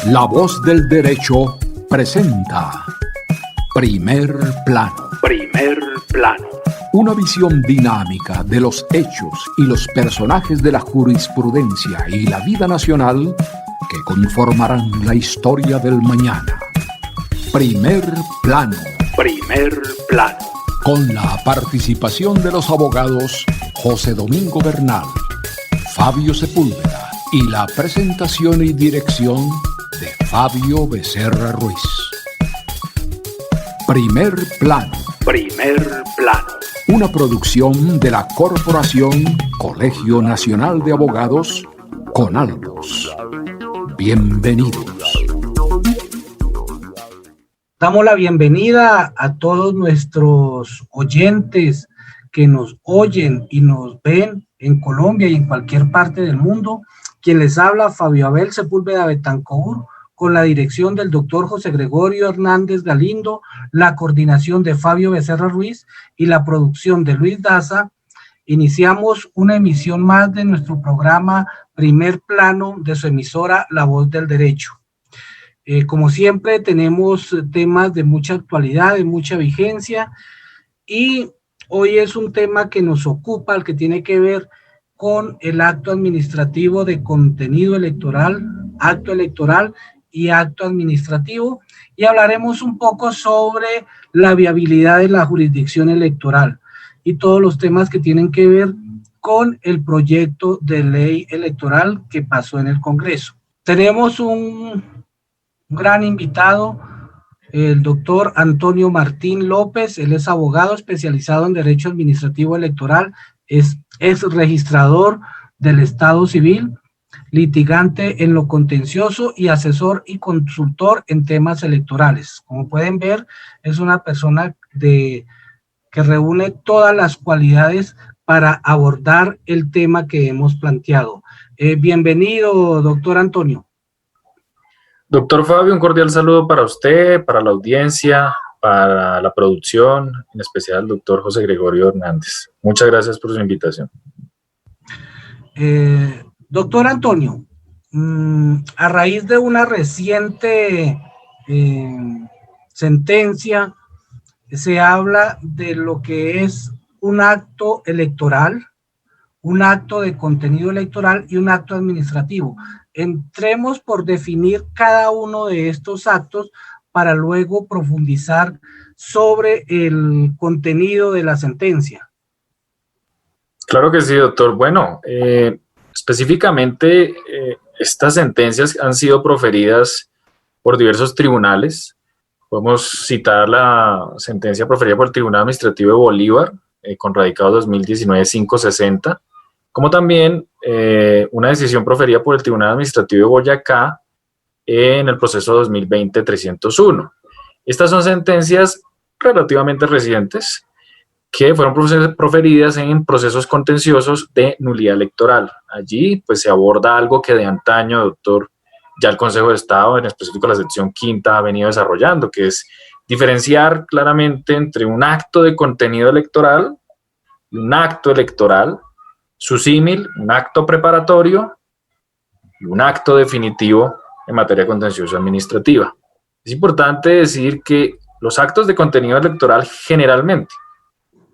La Voz del Derecho presenta Primer Plano. Primer Plano. Una visión dinámica de los hechos y los personajes de la jurisprudencia y la vida nacional que conformarán la historia del mañana. Primer Plano. Primer Plano. Con la participación de los abogados José Domingo Bernal, Fabio Sepúlveda y la presentación y dirección de Fabio Becerra Ruiz. Primer Plano. Primer Plano. Una producción de la Corporación Colegio Nacional de Abogados, CONALBOS. Bienvenidos. Damos la bienvenida a todos nuestros oyentes que nos oyen y nos ven en Colombia y en cualquier parte del mundo. Quien les habla, Fabio Abel Sepúlveda Betancourt, con la dirección del doctor José Gregorio Hernández Galindo, la coordinación de Fabio Becerra Ruiz y la producción de Luis Daza. Iniciamos una emisión más de nuestro programa Primer Plano de su emisora La Voz del Derecho. Como siempre, tenemos temas de mucha actualidad, de mucha vigencia, y hoy es un tema que nos ocupa, el que tiene que ver con el acto administrativo de contenido electoral, acto electoral y acto administrativo, y hablaremos un poco sobre la viabilidad de la jurisdicción electoral y todos los temas que tienen que ver con el proyecto de ley electoral que pasó en el Congreso. Tenemos un gran invitado, el doctor Antonio Martín López. Él es abogado especializado en Derecho Administrativo Electoral, es registrador del Estado Civil, litigante en lo contencioso y asesor y consultor en temas electorales. Como pueden ver, es una persona que reúne todas las cualidades para abordar el tema que hemos planteado. Bienvenido, doctor Antonio. Doctor Fabio, un cordial saludo para usted, para la audiencia, para la producción, en especial al doctor José Gregorio Hernández. Muchas gracias por su invitación. Doctor Antonio, a raíz de una reciente sentencia, se habla de lo que es un acto electoral, un acto de contenido electoral y un acto administrativo. Entremos por definir cada uno de estos actos para luego profundizar sobre el contenido de la sentencia. Claro que sí, doctor. Bueno, específicamente estas sentencias han sido proferidas por diversos tribunales. Podemos citar la sentencia proferida por el Tribunal Administrativo de Bolívar, con radicado 2019-560, como también una decisión proferida por el Tribunal Administrativo de Boyacá en el proceso 2020-301. Estas son sentencias relativamente recientes que fueron proferidas en procesos contenciosos de nulidad electoral. Allí pues se aborda algo que de antaño, doctor, ya el Consejo de Estado, en específico la sección quinta, ha venido desarrollando, que es diferenciar claramente entre un acto de contenido electoral y un acto electoral, su símil, un acto preparatorio y un acto definitivo en materia contenciosa administrativa. Es importante decir que los actos de contenido electoral generalmente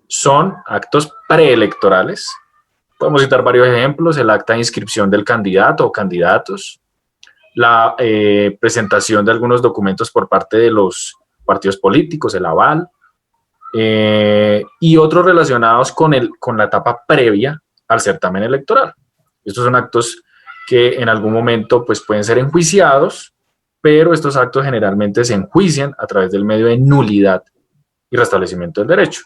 son actos preelectorales. Podemos citar varios ejemplos: el acta de inscripción del candidato o candidatos, la presentación de algunos documentos por parte de los partidos políticos, el aval, y otros relacionados con la etapa previa al certamen electoral. Estos son actos que en algún momento pues, pueden ser enjuiciados, pero estos actos generalmente se enjuician a través del medio de nulidad y restablecimiento del derecho.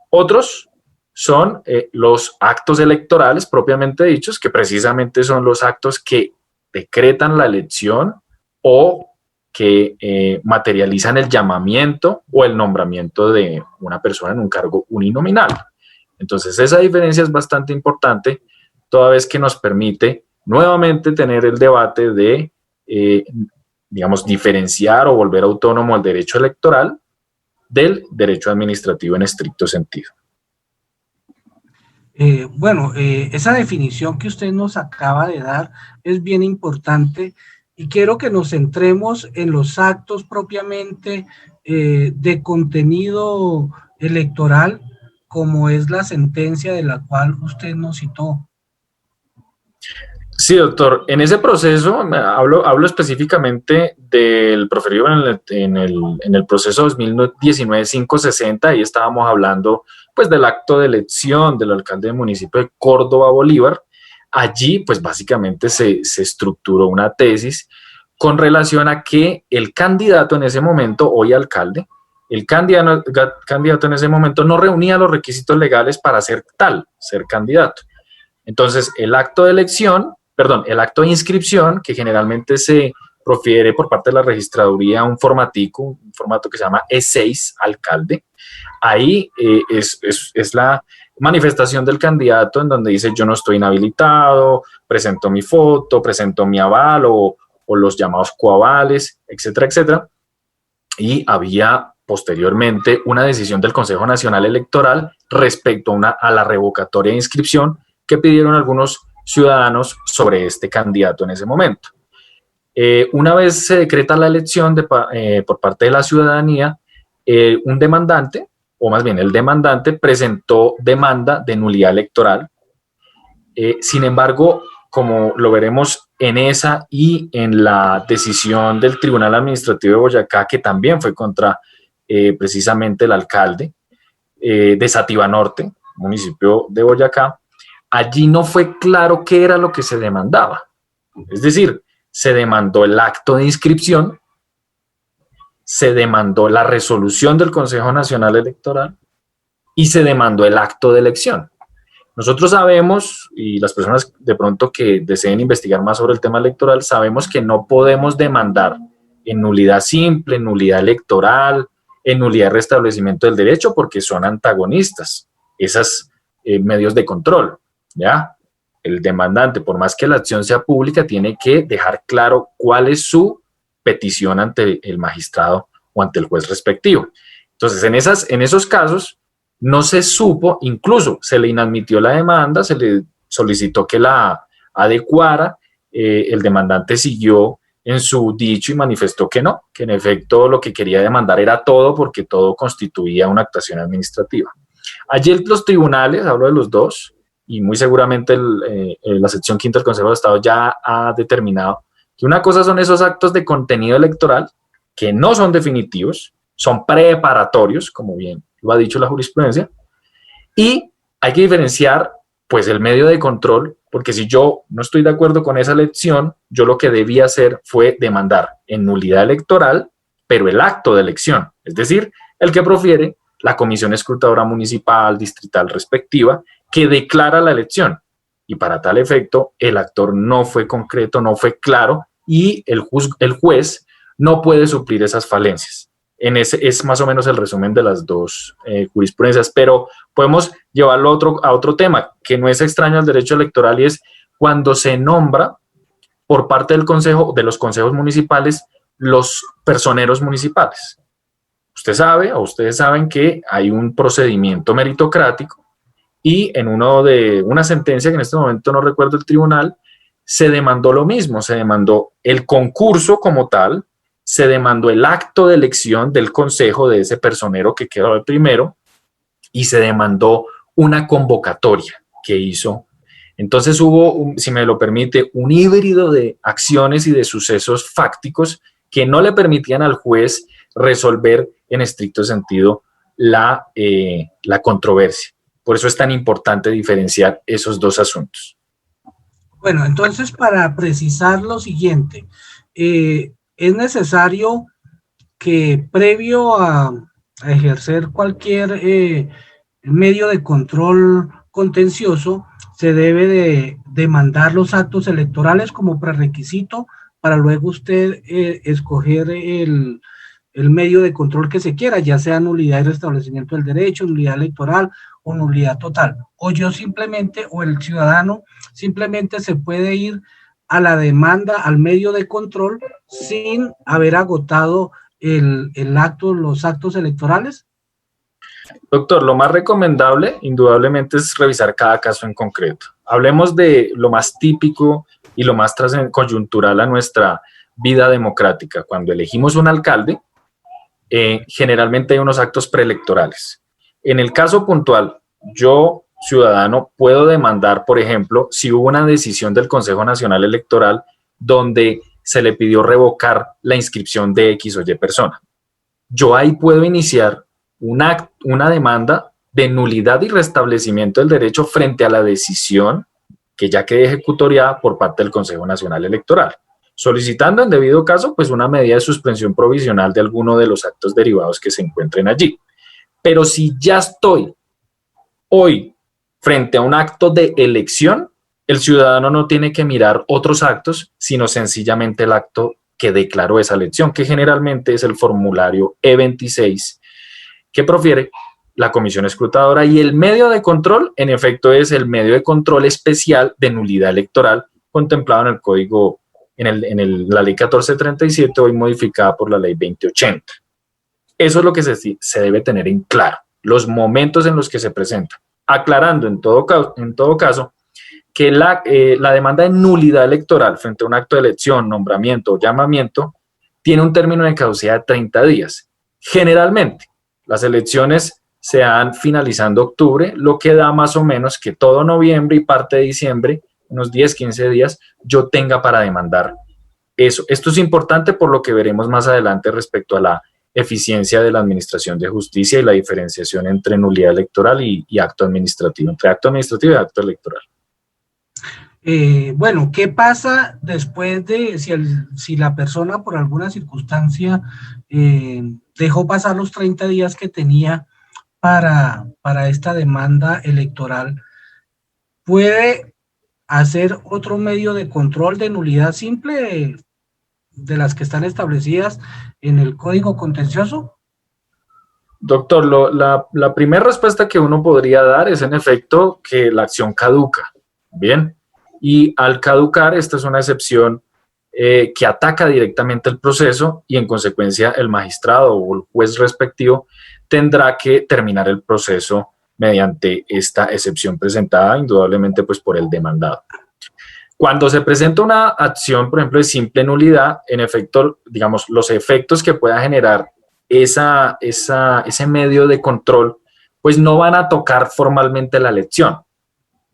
Otros son los actos electorales propiamente dichos, que precisamente son los actos que decretan la elección o que materializan el llamamiento o el nombramiento de una persona en un cargo uninominal. Entonces, esa diferencia es bastante importante, toda vez que nos permite nuevamente tener el debate de, diferenciar o volver autónomo el derecho electoral del derecho administrativo en estricto sentido. Esa definición que usted nos acaba de dar es bien importante y quiero que nos centremos en los actos propiamente de contenido electoral, como es la sentencia de la cual usted nos citó. Sí, doctor. En ese proceso, hablo específicamente del proferido en el proceso 2019-560, ahí estábamos hablando pues del acto de elección del alcalde del municipio de Córdoba, Bolívar. Allí pues básicamente se estructuró una tesis con relación a que el candidato en ese momento, hoy alcalde, el candidato en ese momento no reunía los requisitos legales para ser candidato. Entonces, el acto de inscripción, que generalmente se profiere por parte de la registraduría un formato que se llama E6, alcalde, ahí es la manifestación del candidato en donde dice yo no estoy inhabilitado, presento mi foto, presento mi aval o los llamados coavales, etcétera, etcétera. Y había posteriormente una decisión del Consejo Nacional Electoral respecto a la revocatoria de inscripción que pidieron algunos ciudadanos sobre este candidato en ese momento. Una vez se decreta la elección por parte de la ciudadanía, un demandante, o más bien el demandante, presentó demanda de nulidad electoral. Sin embargo, como lo veremos en esa y en la decisión del Tribunal Administrativo de Boyacá, que también fue contra precisamente el alcalde de Sativa Norte, municipio de Boyacá, allí no fue claro qué era lo que se demandaba. Es decir, se demandó el acto de inscripción, se demandó la resolución del Consejo Nacional Electoral y se demandó el acto de elección. Nosotros sabemos, y las personas de pronto que deseen investigar más sobre el tema electoral, sabemos que no podemos demandar en nulidad simple, en nulidad electoral, en nulidad de restablecimiento del derecho, porque son antagonistas esos medios de control, ¿ya? El demandante, por más que la acción sea pública, tiene que dejar claro cuál es su petición ante el magistrado o ante el juez respectivo. Entonces, en esos casos, no se supo, incluso se le inadmitió la demanda, se le solicitó que la adecuara, el demandante siguió en su dicho y manifestó que no, que en efecto lo que quería demandar era todo porque todo constituía una actuación administrativa. Ayer los tribunales, hablo de los dos, y muy seguramente la sección quinta del Consejo de Estado ya ha determinado que una cosa son esos actos de contenido electoral que no son definitivos, son preparatorios, como bien lo ha dicho la jurisprudencia, y hay que diferenciar pues el medio de control, porque si yo no estoy de acuerdo con esa elección, yo lo que debía hacer fue demandar en nulidad electoral, pero el acto de elección, es decir, el que profiere la comisión escrutadora municipal, distrital respectiva, que declara la elección. Y para tal efecto, el actor no fue concreto, no fue claro, y el juez no puede suplir esas falencias. Ese es más o menos el resumen de las dos jurisprudencias, pero podemos llevarlo a otro tema, que no es extraño al derecho electoral, y es cuando se nombra por parte del consejo, de los consejos municipales, los personeros municipales. Usted sabe, o ustedes saben que hay un procedimiento meritocrático, y en una sentencia que en este momento no recuerdo el tribunal, se demandó lo mismo, se demandó el concurso como tal, se demandó el acto de elección del consejo de ese personero que quedó el primero, y se demandó una convocatoria que hizo. Entonces hubo, si me lo permite, un híbrido de acciones y de sucesos fácticos que no le permitían al juez resolver en estricto sentido la controversia. Por eso es tan importante diferenciar esos dos asuntos. Bueno, entonces para precisar lo siguiente, es necesario que previo a ejercer cualquier medio de control contencioso, se debe de demandar los actos electorales como prerequisito para luego usted escoger el medio de control que se quiera, ya sea nulidad y restablecimiento del derecho, nulidad electoral o nulidad total. O yo simplemente, o el ciudadano simplemente se puede ir a la demanda, al medio de control, sin haber agotado los actos electorales. Doctor, lo más recomendable, indudablemente, es revisar cada caso en concreto. Hablemos de lo más típico y lo más coyuntural a nuestra vida democrática. Cuando elegimos un alcalde, generalmente hay unos actos preelectorales. En el caso puntual, yo, ciudadano, puedo demandar, por ejemplo, si hubo una decisión del Consejo Nacional Electoral donde se le pidió revocar la inscripción de X o Y persona. Yo ahí puedo iniciar una demanda de nulidad y restablecimiento del derecho frente a la decisión que ya quede ejecutoriada por parte del Consejo Nacional Electoral, solicitando en debido caso pues una medida de suspensión provisional de alguno de los actos derivados que se encuentren allí. Pero si ya estoy hoy frente a un acto de elección, el ciudadano no tiene que mirar otros actos, sino sencillamente el acto que declaró esa elección, que generalmente es el formulario E26, que profiere la comisión escrutadora, y el medio de control, en efecto, es el medio de control especial de nulidad electoral contemplado en el Código, la Ley 1437, hoy modificada por la Ley 2080. Eso es lo que se debe tener en claro, los momentos en los que se presenta, aclarando en todo caso que la demanda de nulidad electoral frente a un acto de elección, nombramiento o llamamiento tiene un término de caducidad de 30 días. Generalmente, las elecciones se dan finalizando octubre, lo que da más o menos que todo noviembre y parte de diciembre, unos 10, 15 días, yo tenga para demandar eso. Esto es importante por lo que veremos más adelante respecto a la eficiencia de la administración de justicia y la diferenciación entre nulidad electoral y acto administrativo, entre acto administrativo y acto electoral. Bueno, ¿qué pasa después de si la persona por alguna circunstancia dejó pasar los 30 días que tenía para esta demanda electoral? ¿Puede hacer otro medio de control de nulidad simple de las que están establecidas en el Código Contencioso? Doctor, la primera respuesta que uno podría dar es en efecto que la acción caduca. Bien. Y al caducar, esta es una excepción que ataca directamente el proceso y en consecuencia el magistrado o el juez respectivo tendrá que terminar el proceso mediante esta excepción presentada indudablemente pues por el demandado. Cuando se presenta una acción, por ejemplo, de simple nulidad, en efecto, digamos, los efectos que pueda generar ese medio de control pues no van a tocar formalmente la elección.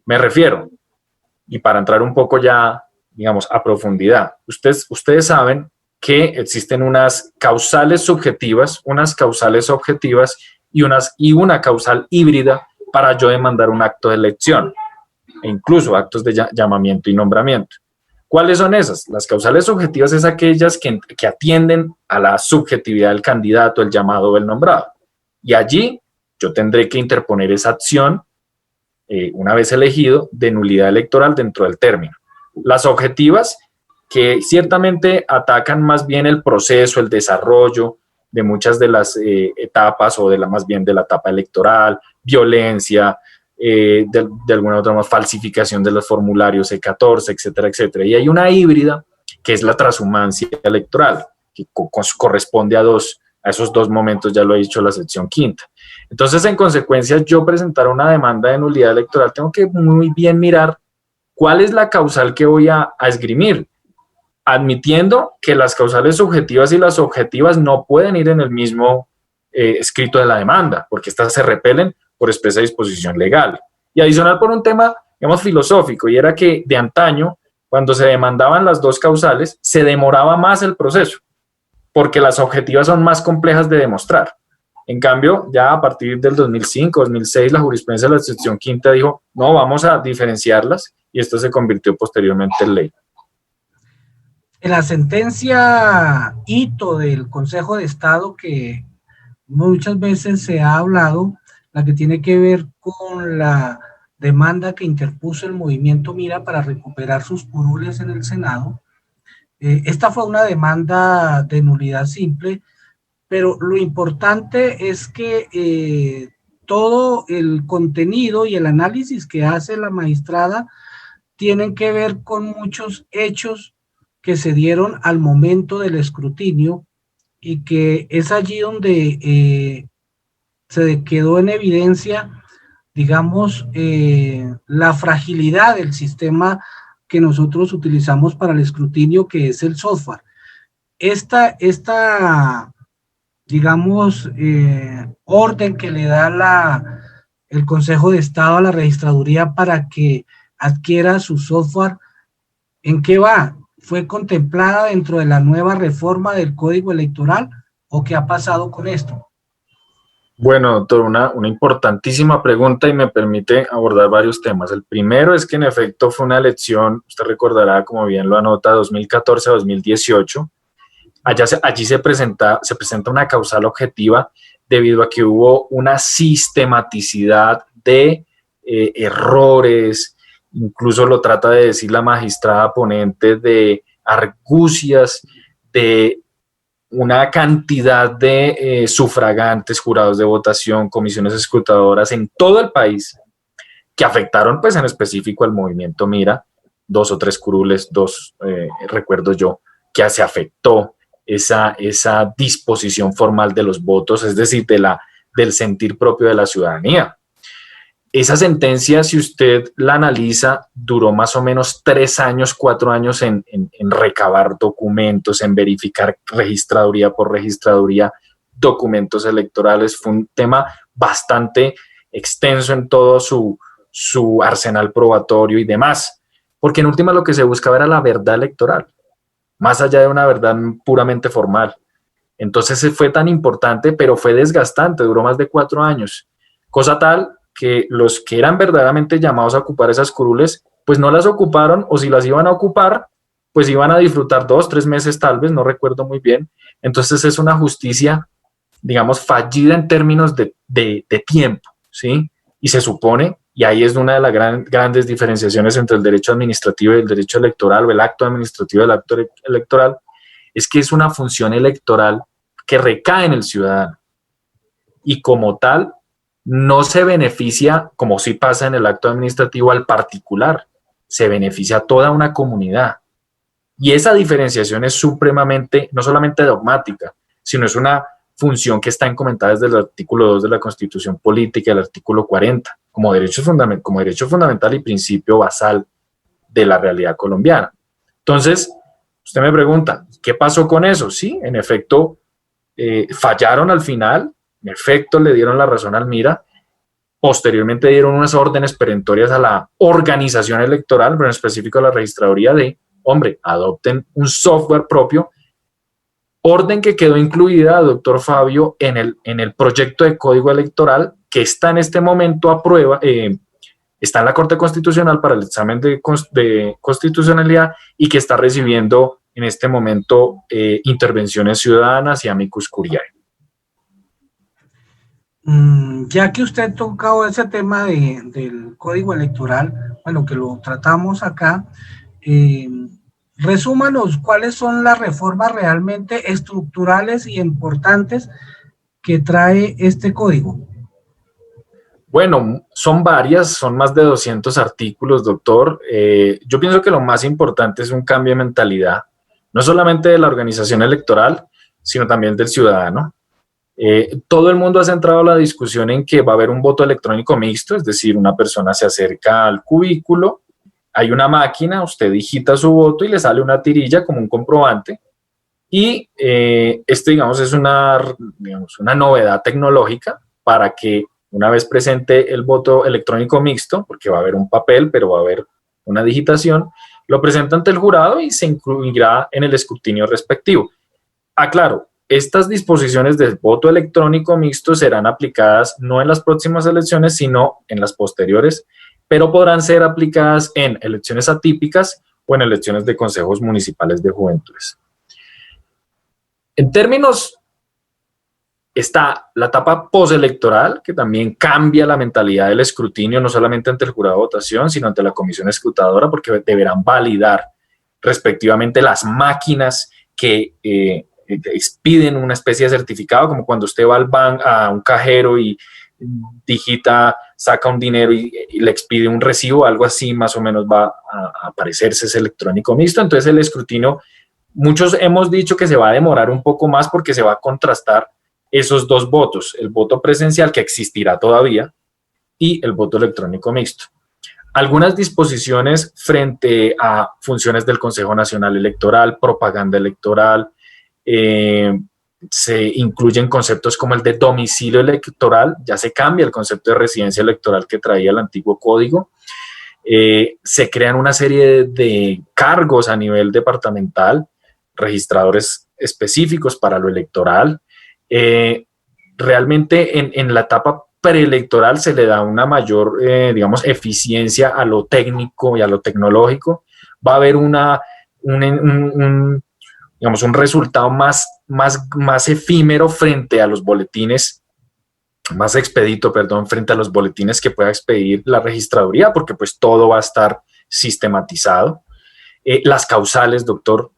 Me refiero, y para entrar un poco ya, digamos, a profundidad, ustedes saben que existen unas causales subjetivas, unas causales objetivas y una causal híbrida para yo demandar un acto de elección, e incluso actos de llamamiento y nombramiento. ¿Cuáles son esas? Las causales subjetivas es aquellas que atienden a la subjetividad del candidato, el llamado o el nombrado. Y allí yo tendré que interponer esa acción una vez elegido, de nulidad electoral dentro del término. Las objetivas, que ciertamente atacan más bien el proceso, el desarrollo de muchas de las etapas o más bien de la etapa electoral, violencia, de alguna otra forma, falsificación de los formularios E14, etcétera, etcétera. Y hay una híbrida, que es la transhumancia electoral, que corresponde a esos dos momentos, ya lo he dicho, la sección quinta. Entonces, en consecuencia, yo presentar una demanda de nulidad electoral, tengo que muy bien mirar cuál es la causal que voy a esgrimir, admitiendo que las causales subjetivas y las objetivas no pueden ir en el mismo escrito de la demanda, porque estas se repelen por expresa disposición legal. Y adicional por un tema, digamos, filosófico, y era que de antaño, cuando se demandaban las dos causales, se demoraba más el proceso, porque las objetivas son más complejas de demostrar. En cambio, ya a partir del 2005, 2006, la jurisprudencia de la sección quinta dijo, no, vamos a diferenciarlas, y esto se convirtió posteriormente en ley. En la sentencia hito del Consejo de Estado, que muchas veces se ha hablado, la que tiene que ver con la demanda que interpuso el movimiento Mira para recuperar sus curules en el Senado, esta fue una demanda de nulidad simple, pero lo importante es que todo el contenido y el análisis que hace la magistrada tienen que ver con muchos hechos que se dieron al momento del escrutinio y que es allí donde se quedó en evidencia, digamos, la fragilidad del sistema que nosotros utilizamos para el escrutinio, que es el software. esta digamos, orden que le da el Consejo de Estado a la registraduría para que adquiera su software, ¿en qué va? ¿Fue contemplada dentro de la nueva reforma del Código Electoral o qué ha pasado con esto? Bueno, doctor, una importantísima pregunta y me permite abordar varios temas. El primero es que en efecto fue una elección, usted recordará, como bien lo anota, 2014-2018. Allí se presenta una causal objetiva debido a que hubo una sistematicidad de errores, incluso lo trata de decir la magistrada ponente, de argucias, de una cantidad de sufragantes, jurados de votación, comisiones escrutadoras en todo el país que afectaron pues en específico al movimiento Mira, 2 o 3 curules, recuerdo yo, que se afectó esa disposición formal de los votos, es decir, del sentir propio de la ciudadanía. Esa sentencia, si usted la analiza, duró más o menos 3 años, 4 años en recabar documentos, en verificar registraduría por registraduría, documentos electorales. Fue un tema bastante extenso en todo su arsenal probatorio y demás, porque en última lo que se buscaba era la verdad electoral, más allá de una verdad puramente formal. Entonces fue tan importante, pero fue desgastante, duró más de 4 años, cosa tal que los que eran verdaderamente llamados a ocupar esas curules, pues no las ocuparon, o si las iban a ocupar, pues iban a disfrutar 2, 3 meses tal vez, no recuerdo muy bien. Entonces es una justicia, digamos, fallida en términos de tiempo, ¿sí? Y se supone, y ahí es una de las grandes diferenciaciones entre el derecho administrativo y el derecho electoral, o el acto administrativo y el acto electoral, es que es una función electoral que recae en el ciudadano, y como tal, no se beneficia, como sí pasa en el acto administrativo, al particular, se beneficia a toda una comunidad. Y esa diferenciación es supremamente, no solamente dogmática, sino es una función que está encomendada desde el artículo 2 de la Constitución Política, el artículo 40, como derecho fundamental y principio basal de la realidad colombiana. Entonces, usted me pregunta, ¿qué pasó con eso? Sí, en efecto, fallaron al final. En efecto, le dieron la razón al Mira. Posteriormente dieron unas órdenes perentorias a la organización electoral, pero en específico a la registraduría de, hombre, adopten un software propio. Orden que quedó incluida, doctor Fabio, en el proyecto de código electoral que está en este momento a prueba, está en la Corte Constitucional para el examen de constitucionalidad y que está recibiendo en este momento intervenciones ciudadanas y amicus curiae. Ya que usted ha tocado ese tema del código electoral, bueno, que lo tratamos acá, resúmanos cuáles son las reformas realmente estructurales y importantes que trae este código. Bueno, son varias, son más de 200 artículos, doctor. Yo pienso que lo más importante es un cambio de mentalidad, no solamente de la organización electoral, sino también del ciudadano. Todo el mundo ha centrado la discusión en que va a haber un voto electrónico mixto, es decir, una persona se acerca al cubículo, hay una máquina, usted digita su voto y le sale una tirilla como un comprobante, y digamos, es una novedad tecnológica para que una vez presente el voto electrónico mixto, porque va a haber un papel, pero va a haber una digitación, lo presenta ante el jurado y se incluirá en el escrutinio respectivo. Aclaro, estas disposiciones del voto electrónico mixto serán aplicadas no en las próximas elecciones, sino en las posteriores, pero podrán ser aplicadas en elecciones atípicas o en elecciones de consejos municipales de juventudes. En términos, está la etapa postelectoral, que también cambia la mentalidad del escrutinio, no solamente ante el jurado de votación, sino ante la comisión escrutadora, porque deberán validar respectivamente las máquinas que expiden una especie de certificado, como cuando usted va al banco, a un cajero y digita, saca un dinero y le expide un recibo, algo así más o menos va a aparecerse ese electrónico mixto. Entonces el escrutinio, muchos hemos dicho que se va a demorar un poco más porque se va a contrastar esos dos votos, el voto presencial que existirá todavía y el voto electrónico mixto. Algunas disposiciones frente a funciones del Consejo Nacional Electoral, propaganda electoral, se incluyen conceptos como el de domicilio electoral, ya se cambia el concepto de residencia electoral que traía el antiguo código. Se crean una serie de cargos a nivel departamental, registradores específicos para lo electoral. Realmente en la etapa preelectoral se le da una mayor, digamos, eficiencia a lo técnico y a lo tecnológico. Va a haber digamos, un resultado más efímero frente a los boletines, más expedito, perdón, frente a los boletines que pueda expedir la registraduría, porque pues todo va a estar sistematizado. Las causales, doctor,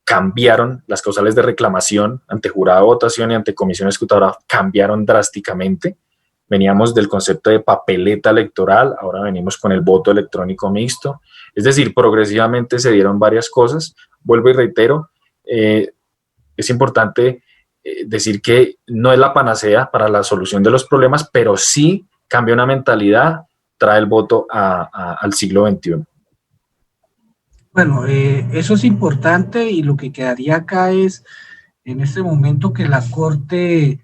cambiaron, las causales de reclamación ante jurado de votación y ante comisión escrutadora cambiaron drásticamente. Veníamos del concepto de papeleta electoral, ahora venimos con el voto electrónico mixto. Es decir, progresivamente se dieron varias cosas. Vuelvo y reitero, es importante decir que no es la panacea para la solución de los problemas, pero sí cambia una mentalidad, trae el voto al siglo XXI. Bueno, eso es importante, y lo que quedaría acá es, en este momento, que la Corte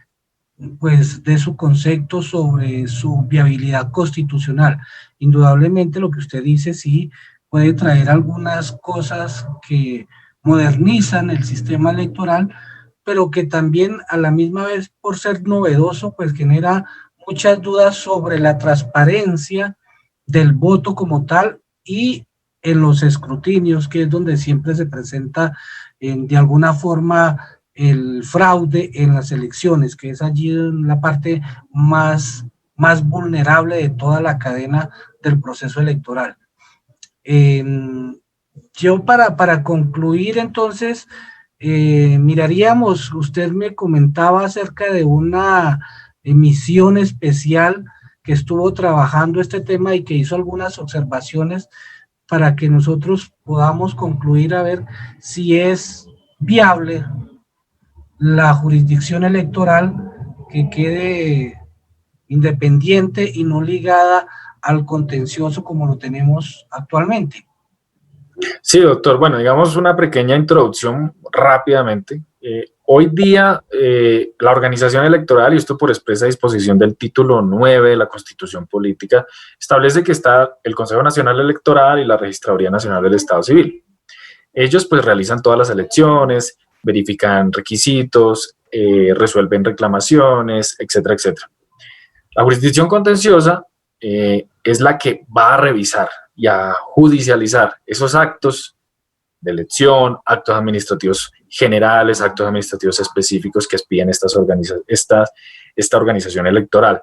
pues dé su concepto sobre su viabilidad constitucional. Indudablemente lo que usted dice sí puede traer algunas cosas que modernizan el sistema electoral, pero que también a la misma vez, por ser novedoso, pues genera muchas dudas sobre la transparencia del voto como tal y en los escrutinios, que es donde siempre se presenta de alguna forma el fraude en las elecciones, que es allí la parte más vulnerable de toda la cadena del proceso electoral. Yo para concluir entonces, miraríamos, usted me comentaba acerca de una emisión especial que estuvo trabajando este tema y que hizo algunas observaciones para que nosotros podamos concluir a ver si es viable la jurisdicción electoral que quede independiente y no ligada al contencioso como lo tenemos actualmente. Sí, doctor. Bueno, digamos una pequeña introducción rápidamente. Hoy día la organización electoral, y esto por expresa disposición del título 9 de la Constitución Política, establece que está el Consejo Nacional Electoral y la Registraduría Nacional del Estado Civil. Ellos pues realizan todas las elecciones, verifican requisitos, resuelven reclamaciones, etcétera, etcétera. La jurisdicción contenciosa es la que va a revisar y a judicializar esos actos de elección, actos administrativos generales, actos administrativos específicos que expiden esta organización electoral.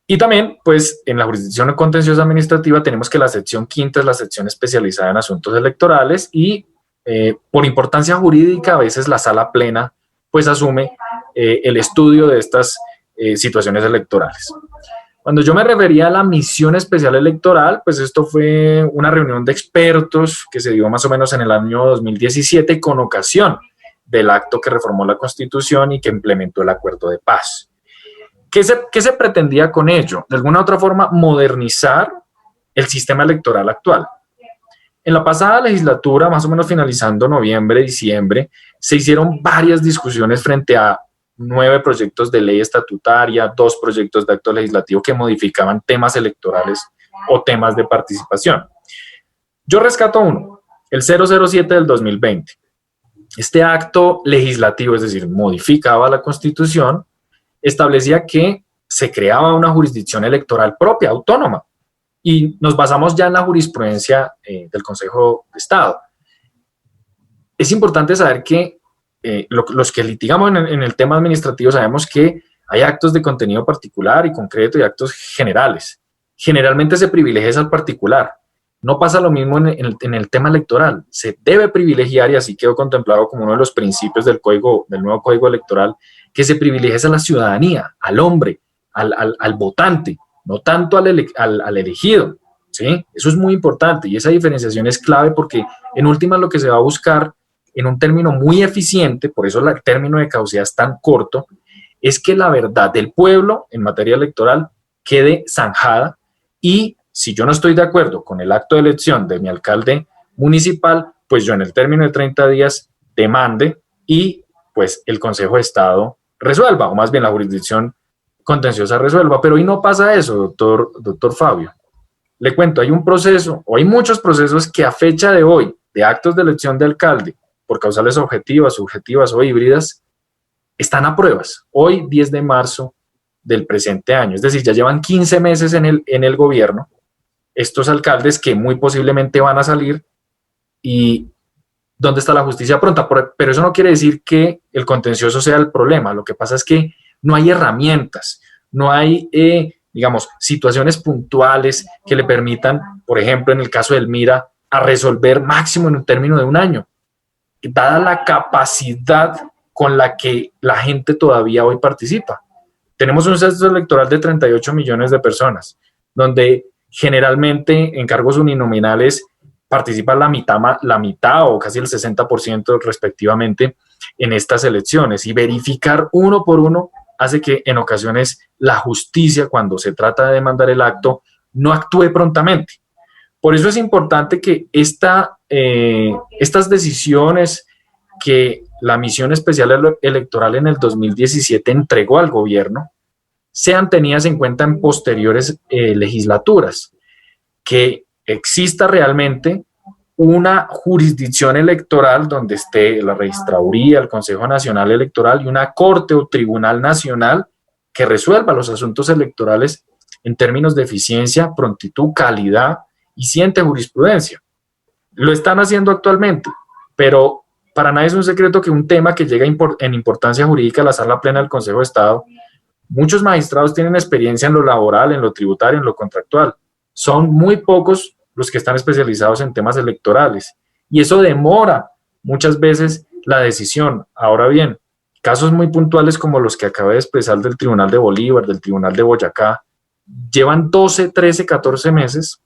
Y también, pues, en la jurisdicción contenciosa administrativa tenemos que la sección quinta es la sección especializada en asuntos electorales y por importancia jurídica a veces la sala plena pues asume el estudio de estas situaciones electorales. Cuando yo me refería a la misión especial electoral, pues esto fue una reunión de expertos que se dio más o menos en el año 2017 con ocasión del acto que reformó la Constitución y que implementó el Acuerdo de Paz. ¿Qué se pretendía con ello? De alguna u otra forma, modernizar el sistema electoral actual. En la pasada legislatura, más o menos finalizando noviembre, diciembre, se hicieron varias discusiones frente a 9 proyectos de ley estatutaria, 2 proyectos de acto legislativo que modificaban temas electorales o temas de participación. Yo rescato uno, el 007 del 2020. Este acto legislativo, es decir, modificaba la Constitución, establecía que se creaba una jurisdicción electoral propia, autónoma, y nos basamos ya en la jurisprudencia del Consejo de Estado. Es importante saber que los que litigamos en el tema administrativo sabemos que hay actos de contenido particular y concreto y actos generales. Generalmente se privilegia al particular. No pasa lo mismo en el tema electoral. Se debe privilegiar, y así quedó contemplado como uno de los principios del nuevo Código Electoral, que se privilegie a la ciudadanía, al hombre, al votante, no tanto al elegido, ¿sí? Eso es muy importante y esa diferenciación es clave porque en última lo que se va a buscar en un término muy eficiente, por eso el término de caducidad es tan corto, es que la verdad del pueblo en materia electoral quede zanjada y si yo no estoy de acuerdo con el acto de elección de mi alcalde municipal, pues yo en el término de 30 días demande y pues el Consejo de Estado resuelva, o más bien la jurisdicción contenciosa resuelva. Pero hoy no pasa eso, doctor Fabio. Le cuento, hay un proceso, o hay muchos procesos que a fecha de hoy, de actos de elección de alcalde, por causales objetivas, subjetivas o híbridas, están a pruebas. Hoy, 10 de marzo del presente año, es decir, ya llevan 15 meses en el gobierno, estos alcaldes que muy posiblemente van a salir. ¿Y dónde está la justicia pronta? Pero eso no quiere decir que el contencioso sea el problema. Lo que pasa es que no hay herramientas, no hay, digamos, situaciones puntuales que le permitan, por ejemplo, en el caso del MIRA, a resolver máximo en un término de un año, dada la capacidad con la que la gente todavía hoy participa. Tenemos un censo electoral de 38 millones de personas, donde generalmente en cargos uninominales participa la mitad o casi el 60% respectivamente en estas elecciones, y verificar uno por uno hace que en ocasiones la justicia, cuando se trata de demandar el acto, no actúe prontamente. Por eso es importante que estas decisiones que la Misión Especial Electoral en el 2017 entregó al gobierno sean tenidas en cuenta en posteriores legislaturas, que exista realmente una jurisdicción electoral donde esté la Registraduría, el Consejo Nacional Electoral y una Corte o Tribunal Nacional que resuelva los asuntos electorales en términos de eficiencia, prontitud, calidad y siente jurisprudencia. Lo están haciendo actualmente, pero para nadie es un secreto que un tema que llega en importancia jurídica a la Sala Plena del Consejo de Estado, muchos magistrados tienen experiencia en lo laboral, en lo tributario, en lo contractual. Son muy pocos los que están especializados en temas electorales, y eso demora muchas veces la decisión. Ahora bien, casos muy puntuales como los que acabé de expresar del Tribunal de Bolívar, del Tribunal de Boyacá, llevan 12, 13, 14 meses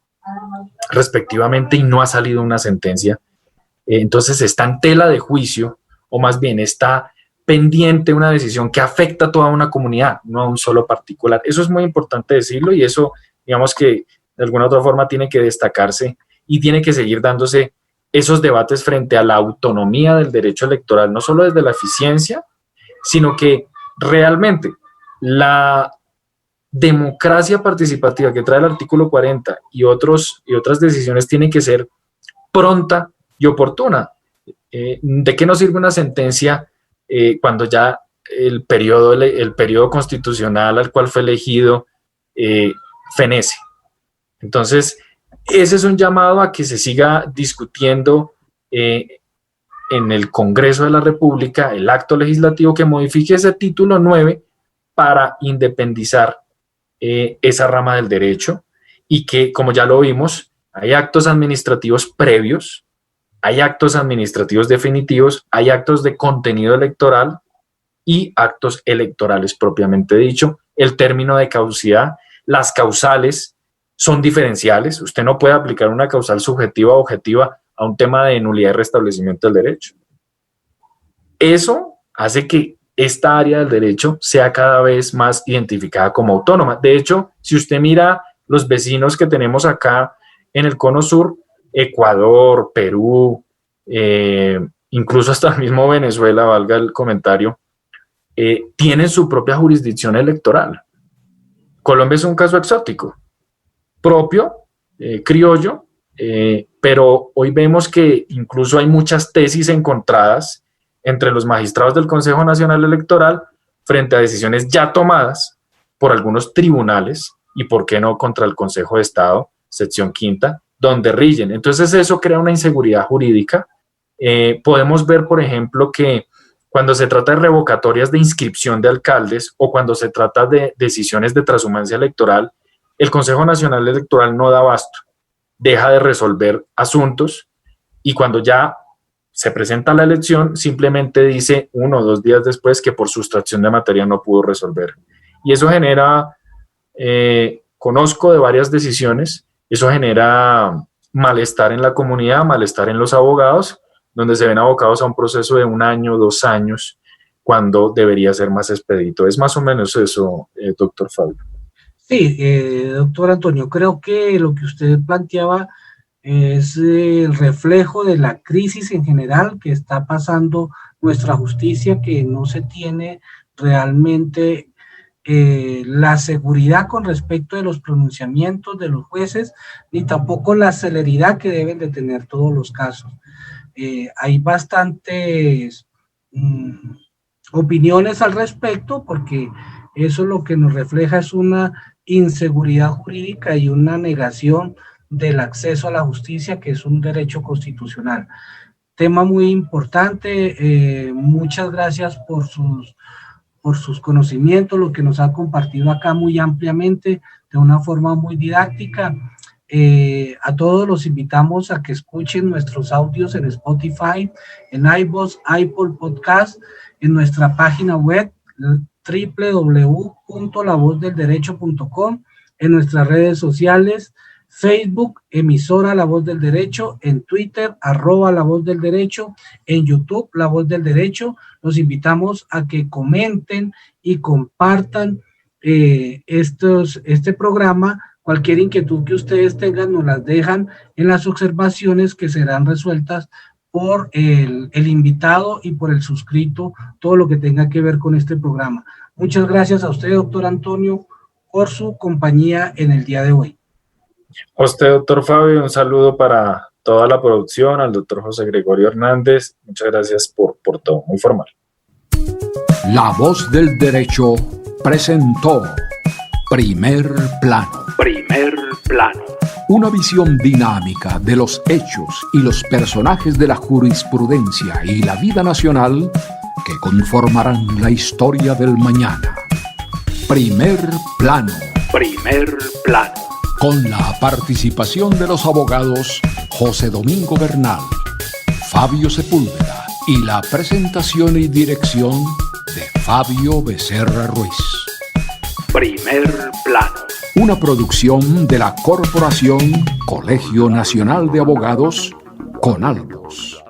respectivamente y no ha salido una sentencia. Entonces está en tela de juicio, o más bien está pendiente una decisión que afecta a toda una comunidad, no a un solo particular. Eso es muy importante decirlo, y eso, digamos que de alguna u otra forma tiene que destacarse, y tiene que seguir dándose esos debates frente a la autonomía del derecho electoral, no solo desde la eficiencia, sino que realmente la democracia participativa que trae el artículo 40 y otras decisiones tiene que ser pronta y oportuna. ¿De qué nos sirve una sentencia cuando ya el periodo constitucional al cual fue elegido fenece? Entonces, ese es un llamado a que se siga discutiendo en el Congreso de la República el acto legislativo que modifique ese título 9 para independizar esa rama del derecho, y que, como ya lo vimos, hay actos administrativos previos, hay actos administrativos definitivos, hay actos de contenido electoral y actos electorales propiamente dicho. El término de caducidad, las causales son diferenciales. Usted no puede aplicar una causal subjetiva o objetiva a un tema de nulidad y restablecimiento del derecho. Eso hace que esta área del derecho sea cada vez más identificada como autónoma. De hecho, si usted mira los vecinos que tenemos acá en el Cono Sur, Ecuador, Perú, incluso hasta el mismo Venezuela, valga el comentario, tienen su propia jurisdicción electoral. Colombia es un caso exótico, propio, criollo, pero hoy vemos que incluso hay muchas tesis encontradas entre los magistrados del Consejo Nacional Electoral frente a decisiones ya tomadas por algunos tribunales y, por qué no, contra el Consejo de Estado, sección quinta, donde rigen. Entonces eso crea una inseguridad jurídica. Podemos ver, por ejemplo, que cuando se trata de revocatorias de inscripción de alcaldes o cuando se trata de decisiones de transhumancia electoral, el Consejo Nacional Electoral no da abasto, deja de resolver asuntos, y cuando ya se presenta la elección, simplemente dice 1 o 2 días después que por sustracción de materia no pudo resolver. Y eso genera, conozco de varias decisiones, eso genera malestar en la comunidad, malestar en los abogados, donde se ven abocados a un proceso de 1 año, 2 años, cuando debería ser más expedito. Es más o menos eso, doctor Fabio. Sí, doctor Antonio, creo que lo que usted planteaba es el reflejo de la crisis en general que está pasando nuestra justicia, que no se tiene realmente la seguridad con respecto de los pronunciamientos de los jueces, ni tampoco la celeridad que deben de tener todos los casos. Hay bastantes opiniones al respecto, porque eso lo que nos refleja es una inseguridad jurídica y una negación del acceso a la justicia, que es un derecho constitucional. Tema muy importante. Muchas gracias por sus conocimientos, lo que nos ha compartido acá muy ampliamente, de una forma muy didáctica. A todos los invitamos a que escuchen nuestros audios en Spotify, en iVoox, Apple Podcast, en nuestra página web www.lavozdelderecho.com, en nuestras redes sociales, Facebook, emisora La Voz del Derecho, en Twitter, @La Voz del Derecho, en YouTube, La Voz del Derecho. Los invitamos a que comenten y compartan este programa. Cualquier inquietud que ustedes tengan nos las dejan en las observaciones, que serán resueltas por el invitado y por el suscrito, todo lo que tenga que ver con este programa. Muchas gracias a usted, doctor Antonio, por su compañía en el día de hoy. A usted, doctor Fabio, un saludo para toda la producción, al doctor José Gregorio Hernández. Muchas gracias por todo, muy formal. La Voz del Derecho presentó Primer Plano. Primer Plano. Una visión dinámica de los hechos y los personajes de la jurisprudencia y la vida nacional que conformarán la historia del mañana. Primer Plano. Primer Plano. Con la participación de los abogados José Domingo Bernal, Fabio Sepúlveda y la presentación y dirección de Fabio Becerra Ruiz. Primer Plano. Una producción de la Corporación Colegio Nacional de Abogados, CONALBOS.